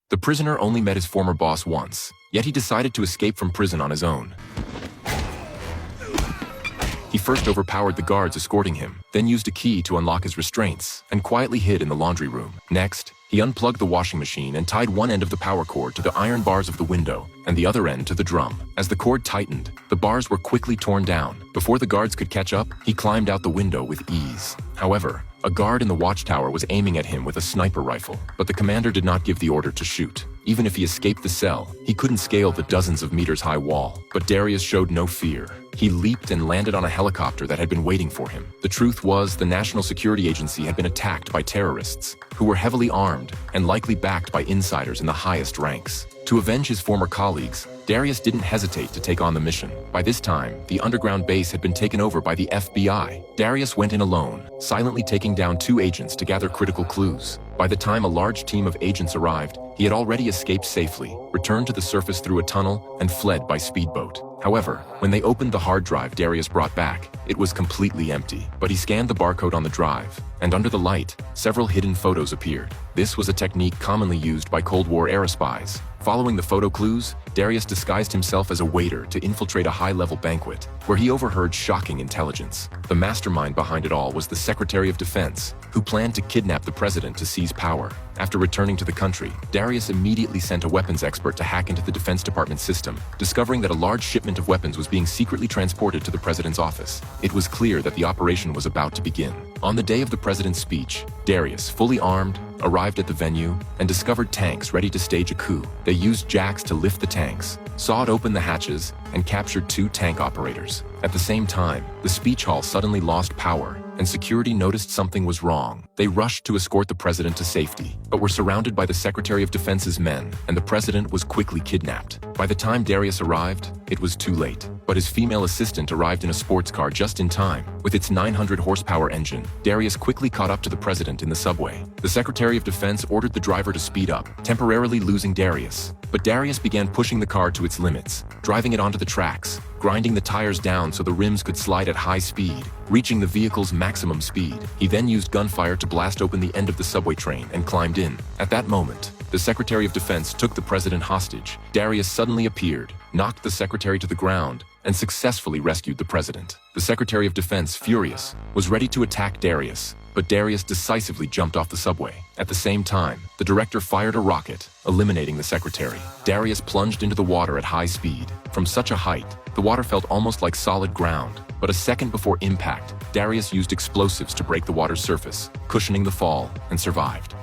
The prisoner only met his former boss once, yet he decided to escape from prison on his own. He first overpowered the guards escorting him, then used a key to unlock his restraints, and quietly hid in the laundry room. Next, he unplugged the washing machine and tied one end of the power cord to the iron bars of the window and the other end to the drum. As the cord tightened, the bars were quickly torn down. Before the guards could catch up, he climbed out the window with ease. However, a guard in the watchtower was aiming at him with a sniper rifle, but the commander did not give the order to shoot. Even if he escaped the cell, he couldn't scale the dozens of meters high wall. But Darius showed no fear. He leaped and landed on a helicopter that had been waiting for him. The truth was, the National Security Agency had been attacked by terrorists, who were heavily armed and likely backed by insiders in the highest ranks. To avenge his former colleagues, Darius didn't hesitate to take on the mission. By this time, the underground base had been taken over by the FBI. Darius went in alone, silently taking down 2 agents to gather critical clues. By the time a large team of agents arrived, he had already escaped safely, returned to the surface through a tunnel, and fled by speedboat. However, when they opened the hard drive Darius brought back, it was completely empty. But he scanned the barcode on the drive, and under the light, several hidden photos appeared. This was a technique commonly used by Cold War era spies. Following the photo clues, Darius disguised himself as a waiter to infiltrate a high-level banquet, where he overheard shocking intelligence. The mastermind behind it all was the Secretary of Defense, who planned to kidnap the president to seize power. After returning to the country, Darius immediately sent a weapons expert to hack into the Defense Department system, discovering that a large shipment of weapons was being secretly transported to the president's office. It was clear that the operation was about to begin. On the day of the president's speech, Darius, fully armed, arrived at the venue and discovered tanks ready to stage a coup. They used jacks to lift the tanks, sawed open the hatches, and captured 2 tank operators. At the same time, the speech hall suddenly lost power, and security noticed something was wrong. They rushed to escort the president to safety, but were surrounded by the Secretary of Defense's men, and the president was quickly kidnapped. By the time Darius arrived, it was too late. But his female assistant arrived in a sports car just in time. With its 900 horsepower engine, Darius quickly caught up to the president in the subway. The Secretary of Defense ordered the driver to speed up, temporarily losing Darius. But Darius began pushing the car to its limits, driving it onto the tracks, grinding the tires down so the rims could slide at high speed, reaching the vehicle's maximum speed. He then used gunfire to blast open the end of the subway train and climbed in. At that moment, the Secretary of Defense took the president hostage. Darius suddenly appeared, knocked the secretary to the ground, and successfully rescued the president. The Secretary of Defense, furious, was ready to attack Darius, but Darius decisively jumped off the subway. At the same time, the director fired a rocket, eliminating the secretary. Darius plunged into the water at high speed. From such a height, the water felt almost like solid ground. But a second before impact, Darius used explosives to break the water's surface, cushioning the fall, and survived.